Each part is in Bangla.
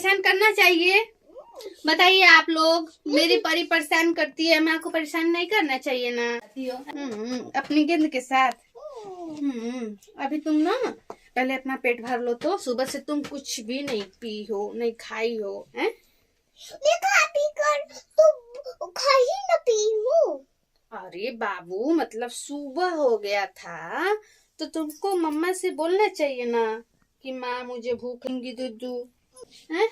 परेशान करना चाहिए? बताइए आप लोग, मेरी परी परेशान करती है, मैं आपको परेशान नहीं करना चाहिए ना? अपनी गेंद के साथ। अभी तुम ना पहले अपना पेट भर लो, तो सुबह से तुम कुछ भी नहीं पी हो, नहीं खाई हो, हैं? तो खाई ना पी हूँ। अरे बाबू, मतलब सुबह हो गया था तो तुमको मम्मा से बोलना चाहिए ना कि माँ मुझे भूख लगी दूधू। हैं?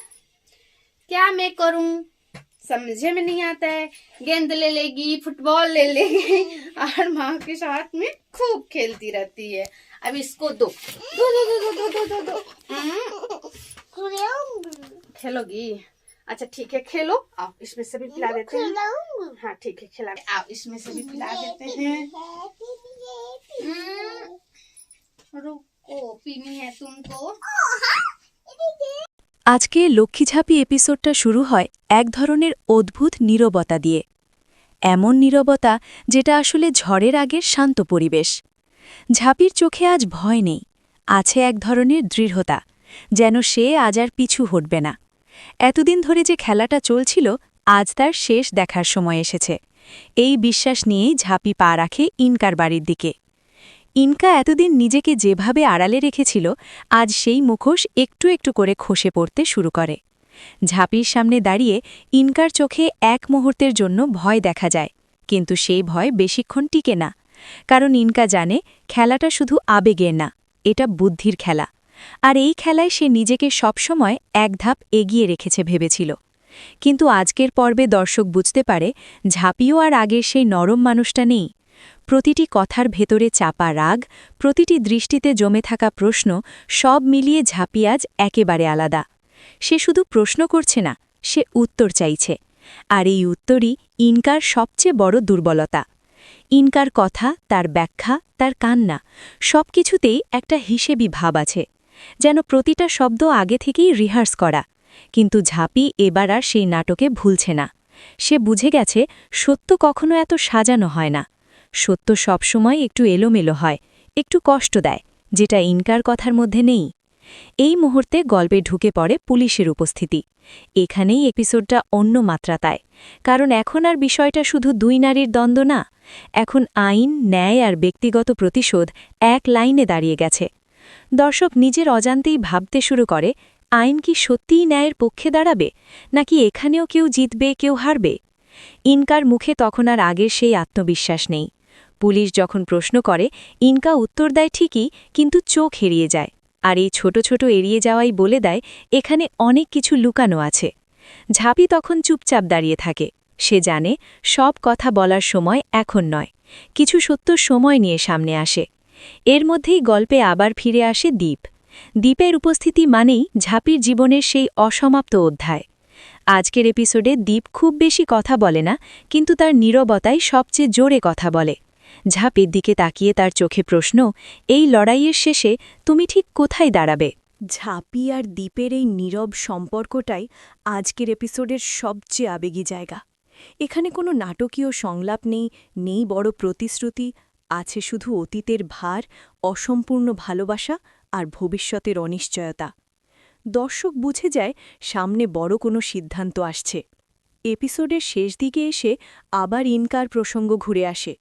क्या मैं करूं, समझे में नहीं आता है। गेंद ले लेगी, फुटबॉल ले लेगी और माँ के साथ में खूब खेलती रहती है। अब इसको दो दो दो दो दो दो दो दो, खेलोगी? अच्छा ठीक है, खेलो। आओ इसमें से भी पिला देते हैं। हाँ ठीक है, खिला। आओ इसमें से भी पिला देते हैं। रुको, पीनी है तुमको। আজকে লক্ষ্মীঝাঁপি এপিসোডটা শুরু হয় এক ধরনের অদ্ভুত নীরবতা দিয়ে। এমন নীরবতা যেটা আসলে ঝড়ের আগের শান্ত পরিবেশ। ঝাঁপির চোখে আজ ভয় নেই, আছে এক ধরনের দৃঢ়তা, যেন সে আজ আর পিছু হটবে না। এতদিন ধরে যে খেলাটা চলছিল, আজ তার শেষ দেখার সময় এসেছে। এই বিশ্বাস নিয়েই ঝাঁপি পা রাখে ইনকার বাড়ির দিকে। ইনকা এতদিন নিজেকে যেভাবে আড়ালে রেখেছিল, আজ সেই মুখোশ একটু একটু করে খসে পড়তে শুরু করে। ঝাঁপির সামনে দাঁড়িয়ে ইনকার চোখে এক মুহূর্তের জন্য ভয় দেখা যায়, কিন্তু সেই ভয় বেশিক্ষণ টিকে না। কারণ ইনকা জানে খেলাটা শুধু আবেগের না, এটা বুদ্ধির খেলা। আর এই খেলায় সে নিজেকে সবসময় এক ধাপ এগিয়ে রেখেছে ভেবেছিল। কিন্তু আজকের পর্বে দর্শক বুঝতে পারে ঝাঁপিও আর আগের সেই নরম মানুষটা নেই। প্রতিটি কথার ভেতরে চাপা রাগ, প্রতিটি দৃষ্টিতে জমে থাকা প্রশ্ন, সব মিলিয়ে ঝাঁপি আজ একেবারে আলাদা। সে শুধু প্রশ্ন করছে না, সে উত্তর চাইছে। আর এই উত্তরই ইনকার সবচেয়ে বড় দুর্বলতা। ইনকার কথা, তার ব্যাখ্যা, তার কান্না, সবকিছুতেই একটা হিসেবি ভাব আছে, যেন প্রতিটা শব্দ আগে থেকেই রিহার্স করা। কিন্তু ঝাঁপি এবার আর সেই নাটকে ভুলছে না। সে বুঝে গেছে সত্য কখনো এত সাজানো হয় না। সত্য সবসময় একটু এলোমেলো হয়, একটু কষ্ট দেয়, যেটা ইনকার কথার মধ্যে নেই। এই মুহূর্তে গল্পে ঢুকে পড়ে পুলিশের উপস্থিতি। এখানেই এপিসোডটা অন্য মাত্রাতায়, কারণ এখন আর বিষয়টা শুধু দুই নারীর দ্বন্দ্ব না, এখন আইন, ন্যায় আর ব্যক্তিগত প্রতিশোধ এক লাইনে দাঁড়িয়ে গেছে। দর্শক নিজের অজান্তেই ভাবতে শুরু করে, আইন কি সত্যিই ন্যায়ের পক্ষে দাঁড়াবে, নাকি এখানেও কেউ জিতবে, কেউ হারবে? ইনকার মুখে তখন আর আগের সেই আত্মবিশ্বাস নেই। পুলিশ যখন প্রশ্ন করে, ইনকা উত্তর দেয় ঠিকই, কিন্তু চোখ এড়িয়ে যায়। আর এই ছোট ছোট এড়িয়ে যাওয়াই বলে দেয় এখানে অনেক কিছু লুকানো আছে। ঝাঁপি তখন চুপচাপ দাঁড়িয়ে থাকে। সে জানে সব কথা বলার সময় এখন নয়, কিছু সত্য সময় নিয়ে সামনে আসে। এর মধ্যেই গল্পে আবার ফিরে আসে দ্বীপ। দ্বীপের উপস্থিতি মানেই ঝাঁপির জীবনের সেই অসমাপ্ত অধ্যায়। আজকের এপিসোডে দ্বীপ খুব বেশি কথা বলে না, কিন্তু তার নীরবতায় সবচেয়ে জোরে কথা বলে। ঝাঁপির দিকে তাকিয়ে তার চোখে প্রশ্ন, এই লড়াইয়ের শেষে তুমি ঠিক কোথায় দাঁড়াবে? ঝাঁপি আর দ্বীপের এই নীরব সম্পর্কটাই আজকের এপিসোডের সবচেয়ে আবেগী জায়গা। এখানে কোনো নাটকীয় সংলাপ নেই, নেই বড় প্রতিশ্রুতি, আছে শুধু অতীতের ভার, অসম্পূর্ণ ভালোবাসা আর ভবিষ্যতের অনিশ্চয়তা। দর্শক বুঝে যায় সামনে বড় কোনো সিদ্ধান্ত আসছে। এপিসোডের শেষ দিকে এসে আবার ইনকার প্রসঙ্গ ঘুরে আসে।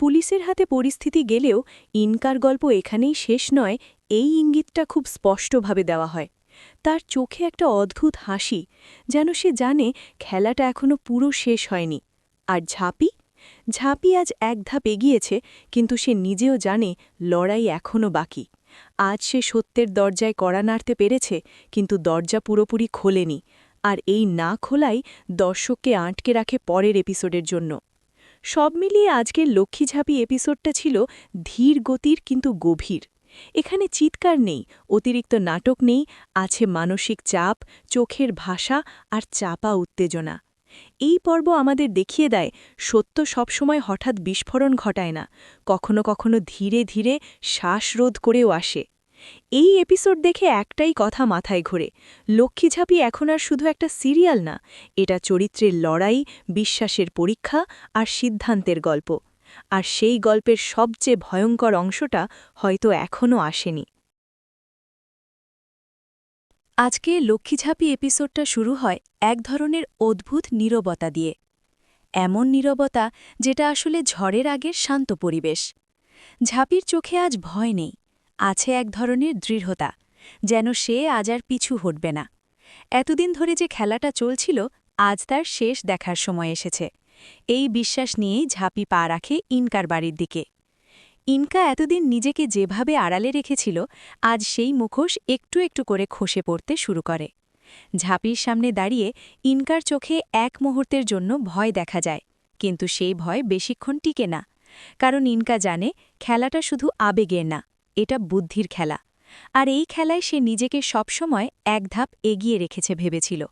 পুলিশের হাতে পরিস্থিতি গেলেও ইনকার গল্প এখানেই শেষ নয়, এই ইঙ্গিতটা খুব স্পষ্টভাবে দেওয়া হয়। তার চোখে একটা অদ্ভুত হাসি, যেন সে জানে খেলাটা এখনো পুরো শেষ হয়নি। আর ঝাঁপি ঝাঁপি আজ এক ধাপ এগিয়েছে, কিন্তু সে নিজেও জানে লড়াই এখনও বাকি। আজ সে সত্যের দরজায় কড়া নাড়তে পেরেছে, কিন্তু দরজা পুরোপুরি খোলেনি। আর এই না খোলাই দর্শককে আটকে রাখে পরের এপিসোডের জন্য। সব মিলিয়ে আজকের লক্ষ্মীঝাঁপি এপিসোডটা ছিল ধীর গতির কিন্তু গভীর। এখানে চিৎকার নেই, অতিরিক্ত নাটক নেই, আছে মানসিক চাপ, চোখের ভাষা আর চাপা উত্তেজনা। এই পর্ব আমাদের দেখিয়ে দেয় সত্য সবসময় হঠাৎ বিস্ফোরণ ঘটায় না, কখনো কখনো ধীরে ধীরে শ্বাসরোধ করেও আসে। এই এপিসোড দেখে একটাই কথা মাথায় ঘোরে, লক্ষ্মীঝাঁপি এখন আর শুধু একটা সিরিয়াল না, এটা চরিত্রের লড়াই, বিশ্বাসের পরীক্ষা আর সিদ্ধান্তের গল্প। আর সেই গল্পের সবচেয়ে ভয়ঙ্কর অংশটা হয়তো এখনও আসেনি। আজকে লক্ষ্মীঝাপি এপিসোডটা শুরু হয় এক ধরনের অদ্ভুত নীরবতা দিয়ে। এমন নীরবতা যেটা আসলে ঝড়ের আগের শান্ত পরিবেশ। ঝাপির চোখে আজ ভয় নেই, আছে এক ধরনের দৃঢ়তা, যেন সে আজ আর পিছু হটবে না। এতদিন ধরে যে খেলাটা চলছিল, আজ তার শেষ দেখার সময় এসেছে। এই বিশ্বাস নিয়েই ঝাপি পা রাখে ইনকার বাড়ির দিকে। ইনকা এতদিন নিজেকে যেভাবে আড়ালে রেখেছিল, আজ সেই মুখোশ একটু একটু করে খসে পড়তে শুরু করে। ঝাপির সামনে দাঁড়িয়ে ইনকার চোখে এক মুহূর্তের জন্য ভয় দেখা যায়, কিন্তু সেই ভয় বেশিক্ষণ টিকে না। কারণ ইনকা জানে খেলাটা শুধু আবেগের না, এটা বুদ্ধির খেলা। আর এই খেলায় সে নিজেকে সবসময় এক ধাপ এগিয়ে রেখেছে ভেবেছিল।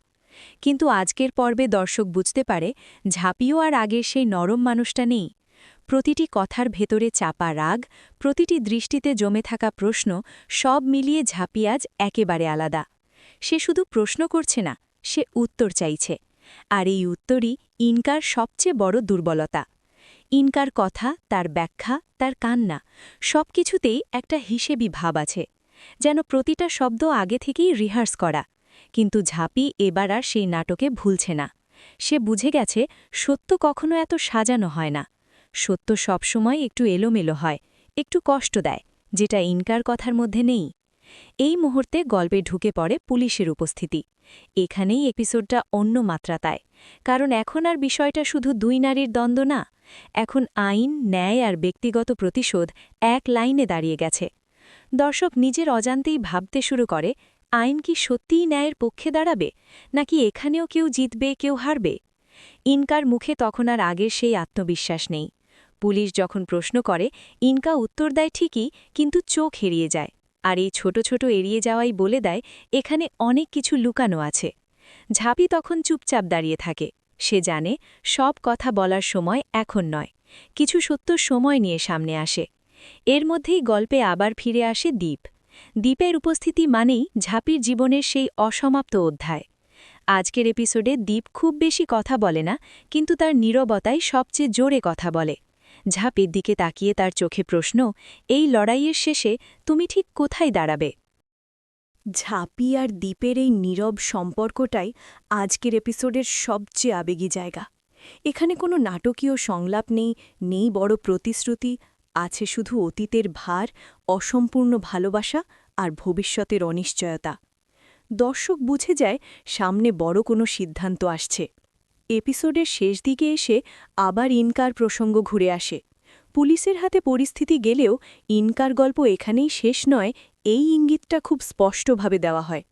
কিন্তু আজকের পর্বে দর্শক বুঝতে পারে ঝাপিও আর আগের সেই নরম মানুষটা নেই। প্রতিটি কথার ভেতরে চাপা রাগ, প্রতিটি দৃষ্টিতে জমে থাকা প্রশ্ন, সব মিলিয়ে ঝাপি আজ একেবারে আলাদা। সে শুধু প্রশ্ন করছে না, সে উত্তর চাইছে। আর এই উত্তরই ইনকার সবচেয়ে বড় দুর্বলতা। ইনকার কথা, তার ব্যাখ্যা, তার কান্না, সবকিছুতেই একটা হিসেবি ভাব আছে, যেন প্রতিটা শব্দ আগে থেকেই রিহার্স করা। কিন্তু ঝাপি এবার আর সেই নাটকে ভুলছে না। সে বুঝে গেছে সত্য কখনো এত সাজানো হয় না। সত্য সবসময় একটু এলোমেলো হয়, একটু কষ্ট দেয়, যেটা ইনকার কথার মধ্যে নেই। এই মুহূর্তে গল্পে ঢুকে পড়ে পুলিশের উপস্থিতি। এখানেই এপিসোডটা অন্য মাত্রাতায়, কারণ এখন আর বিষয়টা শুধু দুই নারীর দ্বন্দ্ব না, এখন আইন, ন্যায় আর ব্যক্তিগত প্রতিশোধ এক লাইনে দাঁড়িয়ে গেছে। দর্শক নিজের অজান্তেই ভাবতে শুরু করে, আইন কি সত্যিই ন্যায়ের পক্ষে দাঁড়াবে, নাকি এখানেও কেউ জিতবে, কেউ হারবে? ইনকার মুখে তখন আর আগের সেই আত্মবিশ্বাস নেই। পুলিশ যখন প্রশ্ন করে, ইনকা উত্তর দেয় ঠিকই, কিন্তু চোখ এড়িয়ে যায়। আর এই ছোট ছোট এড়িয়ে যাওয়াই বলে দেয় এখানে অনেক কিছু লুকানো আছে। ঝাপি তখন চুপচাপ দাঁড়িয়ে থাকে। সে জানে সব কথা বলার সময় এখন নয়, কিছু সত্য সময় নিয়ে সামনে আসে। এর মধ্যেই গল্পে আবার ফিরে আসে দ্বীপ। দ্বীপের উপস্থিতি মানেই ঝাপির জীবনের সেই অসমাপ্ত অধ্যায়। আজকের এপিসোডে দ্বীপ খুব বেশি কথা বলে না, কিন্তু তার নীরবতায় সবচেয়ে জোরে কথা বলে। ঝাপির দিকে তাকিয়ে তার চোখে প্রশ্ন, এই লড়াইয়ের শেষে তুমি ঠিক কোথায় দাঁড়াবে? ঝাপি আর দ্বীপের এই নীরব সম্পর্কটাই আজকের এপিসোডের সবচেয়ে আবেগী জায়গা। এখানে কোনো নাটকীয় সংলাপ নেই, নেই বড় প্রতিশ্রুতি, আছে শুধু অতীতের ভার, অসম্পূর্ণ ভালোবাসা আর ভবিষ্যতের অনিশ্চয়তা। দর্শক বুঝে যায় সামনে বড় কোনো সিদ্ধান্ত আসছে। এপিসোডের শেষ দিকে এসে আবার ইনকার প্রসঙ্গ ঘুরে আসে। পুলিশের হাতে পরিস্থিতি গেলেও ইনকার গল্প এখানেই শেষ নয়, এই ইঙ্গিতটা খুব স্পষ্টভাবে দেওয়া হয়।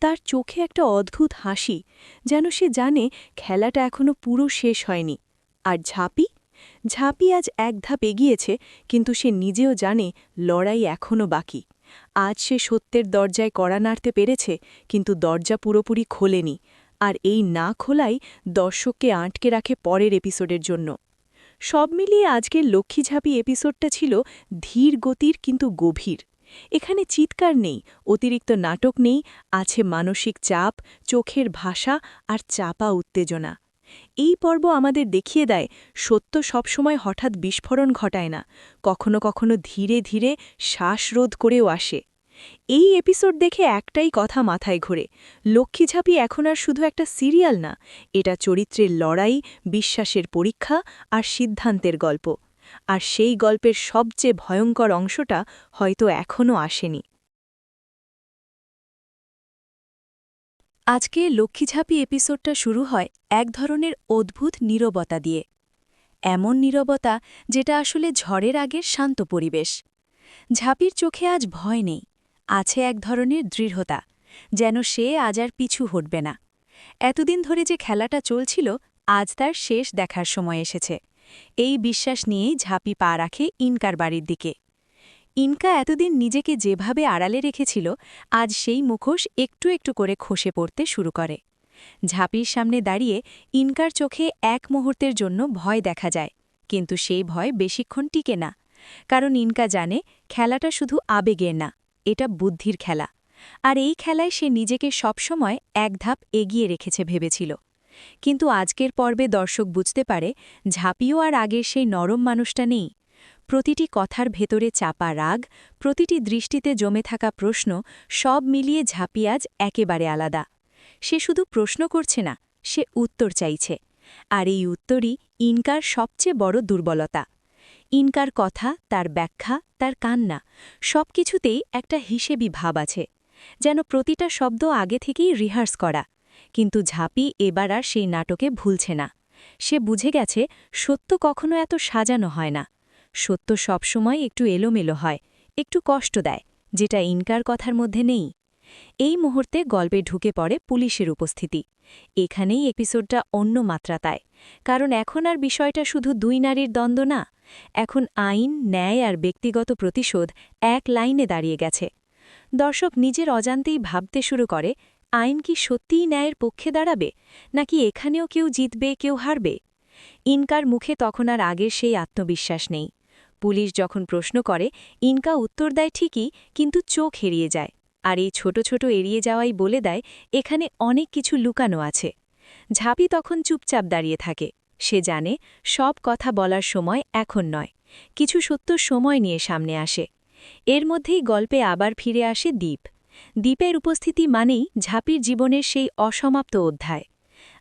তার চোখে একটা অদ্ভুত হাসি, যেন সে জানে খেলাটা এখনো পুরো শেষ হয়নি। আর ঝাপি ঝাপি আজ এক ধাপ এগিয়েছে, কিন্তু সে নিজেও জানে লড়াই এখনও বাকি। আজ সে সত্যের দরজায় কড়া নাড়তে পেরেছে, কিন্তু দরজা পুরোপুরি খোলেনি। আর এই না খোলাই দর্শককে আটকে রাখে পরের এপিসোডের জন্য। সব মিলিয়ে আজকের লক্ষ্মীঝাপি এপিসোডটা ছিল ধীর গতির কিন্তু গভীর। এখানে চিৎকার নেই, অতিরিক্ত নাটক নেই, আছে মানসিক চাপ, চোখের ভাষা আর চাপা উত্তেজনা। এই পর্ব আমাদের দেখিয়ে দেয় সত্য সবসময় হঠাৎ বিস্ফোরণ ঘটায় না, কখনো কখনো ধীরে ধীরে শ্বাসরোধ করেও আসে। এই এপিসোড দেখে একটাই কথা মাথায় ঘোরে, লক্ষ্মীঝাপি এখন আর শুধু একটা সিরিয়াল না, এটা চরিত্রের লড়াই, বিশ্বাসের পরীক্ষা আর সিদ্ধান্তের গল্প। আর সেই গল্পের সবচেয়ে ভয়ঙ্কর অংশটা হয়তো এখনও আসেনি। আজকে লক্ষ্মীঝাপি এপিসোডটা শুরু হয় এক ধরনের অদ্ভুত নীরবতা দিয়ে। এমন নীরবতা যেটা আসলে ঝড়ের আগের শান্ত পরিবেশ। ঝাপির চোখে আজ ভয় নেই, আছে এক ধরনের দৃঢ়তা, যেন সে আজ আর পিছু হটবে না। এতদিন ধরে যে খেলাটা চলছিল, আজ তার শেষ দেখার সময় এসেছে। এই বিশ্বাস নিয়েই ঝাপি পা রাখে ইনকার বাড়ির দিকে। ইনকা এতদিন নিজেকে যেভাবে আড়ালে রেখেছিল, আজ সেই মুখোশ একটু একটু করে খসে পড়তে শুরু করে। ঝাপির সামনে দাঁড়িয়ে ইনকার চোখে এক মুহূর্তের জন্য ভয় দেখা যায়, কিন্তু সেই ভয় বেশিক্ষণ টিকে না। কারণ ইনকা জানে খেলাটা শুধু আবেগের না, এটা বুদ্ধির খেলা। আর এই খেলায় সে নিজেকে সবসময় এক ধাপ এগিয়ে রেখেছে ভেবেছিল। কিন্তু আজকের পর্বে দর্শক বুঝতে পারে ঝাপিও আর আগের সেই নরম মানুষটা নেই। প্রতিটি কথার ভেতরে চাপা রাগ, প্রতিটি দৃষ্টিতে জমে থাকা প্রশ্ন সব মিলিয়ে ঝাঁপি আজ একেবারে আলাদা। সে শুধু প্রশ্ন করছে না, সে উত্তর চাইছে। আর এই উত্তরই ইনকার সবচেয়ে বড় দুর্বলতা। ইনকার কথা, তার ব্যাখ্যা, তার কান্না সবকিছুতেই একটা হিসেবি ভাব আছে, যেন প্রতিটা শব্দ আগে থেকেই রিহার্স করা। কিন্তু ঝাঁপি এবার আর সেই নাটকে ভুলছে না। সে বুঝে গেছে সত্য কখনো এত সাজানো হয় না। সত্য সবসময় একটু এলোমেলো হয়, একটু কষ্ট দেয়, যেটা ইনকার কথার মধ্যে নেই। এই মুহূর্তে গল্পে ঢুকে পড়ে পুলিশের উপস্থিতি। এখানেই এপিসোডটা অন্য মাত্রাতায়, কারণ এখন আর বিষয়টা শুধু দুই নারীর দ্বন্দ্ব না, এখন আইন, ন্যায় আর ব্যক্তিগত প্রতিশোধ এক লাইনে দাঁড়িয়ে গেছে। দর্শক নিজের অজান্তেই ভাবতে শুরু করে, আইন কি সত্যিই ন্যায়ের পক্ষে দাঁড়াবে, নাকি এখানেও কেউ জিতবে, কেউ হারবে? ইনকার মুখে তখন আর আগের সেই আত্মবিশ্বাস নেই। পুলিশ যখন প্রশ্ন করে, ইনকা উত্তর দেয় ঠিকই, কিন্তু চোখ এড়িয়ে যায়। আর এই ছোট ছোট এড়িয়ে যাওয়াই বলে দেয় এখানে অনেক কিছু লুকানো আছে। ঝাঁপি তখন চুপচাপ দাঁড়িয়ে থাকে। সে জানে সব কথা বলার সময় এখন নয়, কিছু সত্য সময় নিয়ে সামনে আসে। এর মধ্যেই গল্পে আবার ফিরে আসে দ্বীপ। দ্বীপের উপস্থিতি মানেই ঝাঁপির জীবনের সেই অসমাপ্ত অধ্যায়।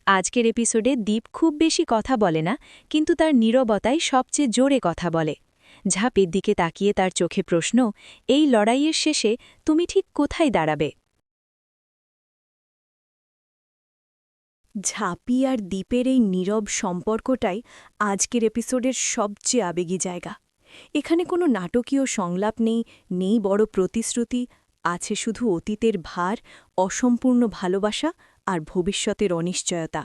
আজকের এপিসোডে দ্বীপ খুব বেশি কথা বলে না, কিন্তু তার নীরবতাই সবচেয়ে জোরে কথা বলে। ঝাঁপির দিকে তাকিয়ে তার চোখে প্রশ্ন, এই লড়াইয়ের শেষে তুমি ঠিক কোথায় দাঁড়াবে? ঝাঁপি আর দ্বীপের এই নীরব সম্পর্কটাই আজকের এপিসোডের সবচেয়ে আবেগী জায়গা। এখানে কোনো নাটকীয় সংলাপ নেই, নেই বড় প্রতিশ্রুতি, আছে শুধু অতীতের ভার, অসম্পূর্ণ ভালোবাসা আর ভবিষ্যতের অনিশ্চয়তা।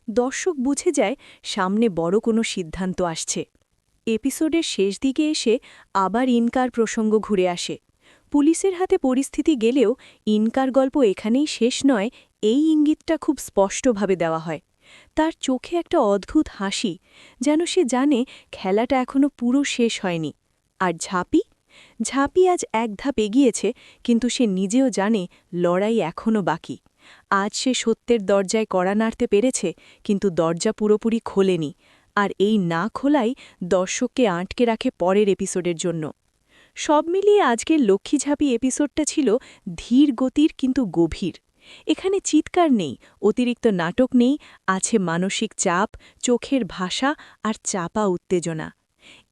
দর্শক বুঝে যায় সামনে বড় কোনো সিদ্ধান্ত আসছে। এপিসোডের শেষ দিকে এসে আবার ইনকার প্রসঙ্গ ঘুরে আসে। পুলিশের হাতে পরিস্থিতি গেলেও ইনকার গল্প এখানেই শেষ নয়, এই ইঙ্গিতটা খুব স্পষ্টভাবে দেওয়া হয়। তার চোখে একটা অদ্ভুত হাসি, যেন সে জানে খেলাটা এখনো পুরো শেষ হয়নি। আর ঝাঁপি আজ এক ধাপ এগিয়েছে, কিন্তু সে নিজেও জানে লড়াই এখনও বাকি। আজ সে সত্যের দরজায় কড়া নাড়তে পেরেছে, কিন্তু দরজা পুরোপুরি খোলেনি। আর এই না খোলাই দর্শককে আটকে রাখে পরের এপিসোডের জন্য। সব মিলিয়ে আজকের লক্ষ্মীঝাঁপি এপিসোডটা ছিল ধীর গতির কিন্তু গভীর। এখানে চিৎকার নেই, অতিরিক্ত নাটক নেই, আছে মানসিক চাপ, চোখের ভাষা আর চাপা উত্তেজনা।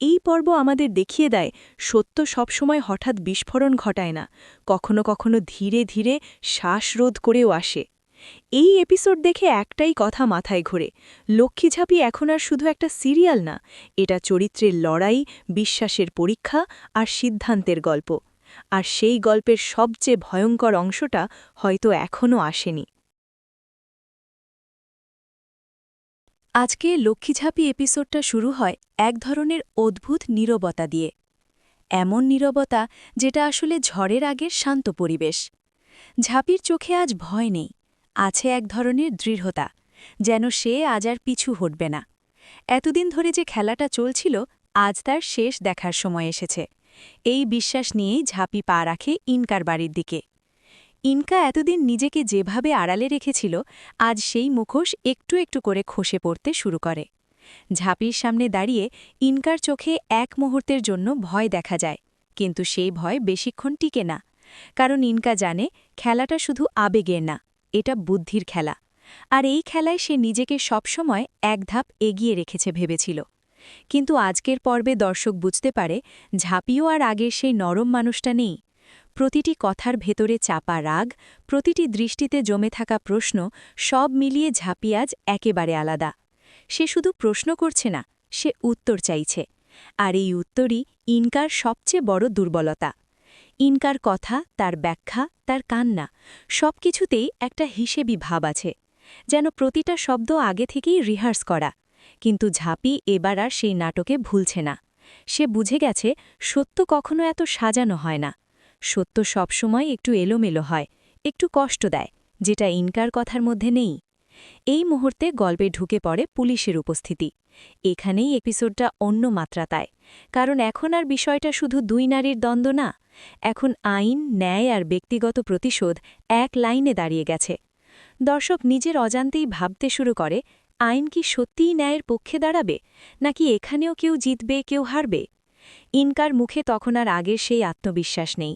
এই পর্ব আমাদের দেখিয়ে দেয় সত্য সবসময় হঠাৎ বিস্ফোরণ ঘটায় না, কখনো কখনো ধীরে ধীরে শ্বাসরোধ করেও আসে। এই এপিসোড দেখে একটাই কথা মাথায় ঘোরে, লক্ষ্মীঝাঁপি এখন আর শুধু একটা সিরিয়াল না, এটা চরিত্রের লড়াই, বিশ্বাসের পরীক্ষা আর সিদ্ধান্তের গল্প। আর সেই গল্পের সবচেয়ে ভয়ঙ্কর অংশটা হয়তো এখনও আসেনি। আজকে লক্ষ্মীঝাঁপি এপিসোডটা শুরু হয় এক ধরনের অদ্ভুত নীরবতা দিয়ে। এমন নীরবতা যেটা আসলে ঝড়ের আগের শান্ত পরিবেশ। ঝাঁপির চোখে আজ ভয় নেই, আছে এক ধরনের দৃঢ়তা, যেন সে আজ আর পিছু হটবে না। এতদিন ধরে যে খেলাটা চলছিল, আজ তার শেষ দেখার সময় এসেছে। এই বিশ্বাস নিয়েই ঝাঁপি পা রাখে ইনকার বাড়ির দিকে। ইনকা এতদিন নিজেকে যেভাবে আড়ালে রেখেছিল, আজ সেই মুখোশ একটু একটু করে খসে পড়তে শুরু করে। ঝাঁপির সামনে দাঁড়িয়ে ইনকার চোখে এক মুহূর্তের জন্য ভয় দেখা যায়, কিন্তু সেই ভয় বেশিক্ষণ টিকে না। কারণ ইনকা জানে খেলাটা শুধু আবেগের না, এটা বুদ্ধির খেলা। আর এই খেলায় সে নিজেকে সবসময় এক ধাপ এগিয়ে রেখেছে ভেবেছিল। কিন্তু আজকের পর্বে দর্শক বুঝতে পারে ঝাঁপিও আর আগের সেই নরম মানুষটা নেই। প্রতিটি কথার ভেতরে চাপা রাগ, প্রতিটি দৃষ্টিতে জমে থাকা প্রশ্ন সব মিলিয়ে ঝাঁপি আজ একেবারে আলাদা। সে শুধু প্রশ্ন করছে না, সে উত্তর চাইছে। আর এই উত্তরই ইনকার সবচেয়ে বড় দুর্বলতা। ইনকার কথা, তার ব্যাখ্যা, তার কান্না সবকিছুতেই একটা হিসেবি ভাব আছে, যেন প্রতিটা শব্দ আগে থেকেই রিহার্স করা। কিন্তু ঝাঁপি এবার আর সেই নাটকে ভুলছে না। সে বুঝে গেছে সত্য কখনো এত সাজানো হয় না। সত্য সবসময় একটু এলোমেলো হয়, একটু কষ্ট দেয়, যেটা ইনকার কথার মধ্যে নেই। এই মুহূর্তে গল্পে ঢুকে পড়ে পুলিশের উপস্থিতি। এখানেই এপিসোডটা অন্য মাত্রাতায়, কারণ এখন আর বিষয়টা শুধু দুই নারীর দ্বন্দ্ব না, এখন আইন, ন্যায় আর ব্যক্তিগত প্রতিশোধ এক লাইনে দাঁড়িয়ে গেছে। দর্শক নিজের অজান্তেই ভাবতে শুরু করে, আইন কি সত্যিই ন্যায়ের পক্ষে দাঁড়াবে, নাকি এখানেও কেউ জিতবে, কেউ হারবে? ইনকার মুখে তখন আর আগের সেই আত্মবিশ্বাস নেই।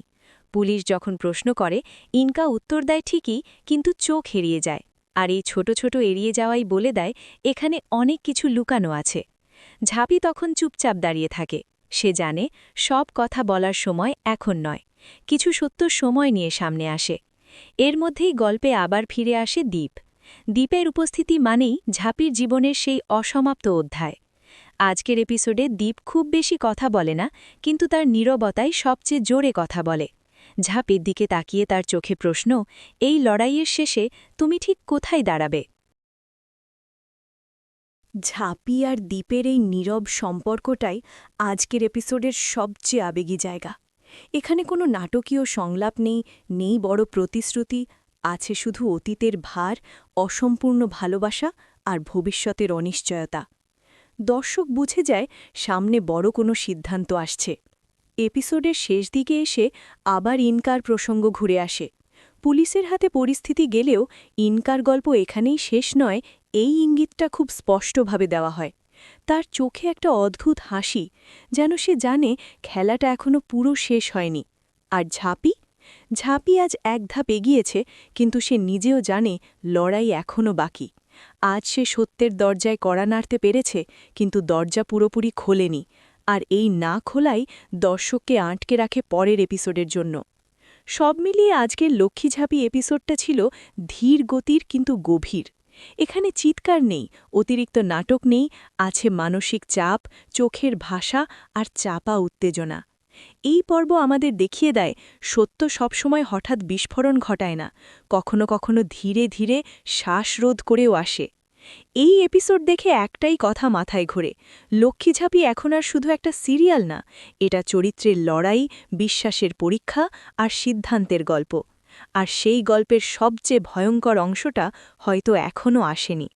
পুলিশ যখন প্রশ্ন করে, ইনকা উত্তর দেয় ঠিকই, কিন্তু চোখ এড়িয়ে যায়। আর এই ছোট ছোট এড়িয়ে যাওয়াই বলে দেয় এখানে অনেক কিছু লুকানো আছে। ঝাঁপি তখন চুপচাপ দাঁড়িয়ে থাকে। সে জানে সব কথা বলার সময় এখন নয়, কিছু সত্য সময় নিয়ে সামনে আসে। এর মধ্যেই গল্পে আবার ফিরে আসে দ্বীপ। দ্বীপের উপস্থিতি মানেই ঝাঁপির জীবনের সেই অসমাপ্ত অধ্যায়। আজকের এপিসোডে দ্বীপ খুব বেশি কথা বলে না, কিন্তু তার নীরবতায় সবচেয়ে জোরে কথা বলে। ঝাঁপির দিকে তাকিয়ে তার চোখে প্রশ্ন, এই লড়াইয়ের শেষে তুমি ঠিক কোথায় দাঁড়াবে? ঝাঁপি আর দ্বীপের এই নীরব সম্পর্কটাই আজকের এপিসোডের সবচেয়ে আবেগী জায়গা। এখানে কোনো নাটকীয় সংলাপ নেই, নেই বড় প্রতিশ্রুতি, আছে শুধু অতীতের ভার, অসম্পূর্ণ ভালোবাসা আর ভবিষ্যতের অনিশ্চয়তা। দর্শক বুঝে যায় সামনে বড় কোনো সিদ্ধান্ত আসছে। এপিসোডের শেষ দিকে এসে আবার ইনকার প্রসঙ্গ ঘুরে আসে। পুলিশের হাতে পরিস্থিতি গেলেও ইনকার গল্প এখানেই শেষ নয়, এই ইঙ্গিতটা খুব স্পষ্টভাবে দেওয়া হয়। তার চোখে একটা অদ্ভুত হাসি, যেন সে জানে খেলাটা এখনো পুরো শেষ হয়নি। আর ঝাঁপি আজ এক ধাপ এগিয়েছে, কিন্তু সে নিজেও জানে লড়াই এখনও বাকি। আজ সে সত্যের দরজায় কড়া নাড়তে পেরেছে, কিন্তু দরজা পুরোপুরি খোলেনি। আর এই না খোলাই দর্শককে আটকে রাখে পরের এপিসোডের জন্য। সব মিলিয়ে আজকের লক্ষ্মীঝাঁপি এপিসোডটা ছিল ধীর গতির কিন্তু গভীর। এখানে চিৎকার নেই, অতিরিক্ত নাটক নেই, আছে মানসিক চাপ, চোখের ভাষা আর চাপা উত্তেজনা। এই পর্ব আমাদের দেখিয়ে দেয় সত্য সবসময় হঠাৎ বিস্ফোরণ ঘটায় না, কখনো কখনো ধীরে ধীরে শ্বাসরোধ করেও আসে। এই এপিসোড দেখে একটাই কথা মাথায় ঘোরে, লক্ষ্মীঝাঁপি এখন আর শুধু একটা সিরিয়াল না, এটা চরিত্রের লড়াই, বিশ্বাসের পরীক্ষা আর সিদ্ধান্তের গল্প। আর সেই গল্পের সবচেয়ে ভয়ঙ্কর অংশটা হয়তো এখনও আসেনি।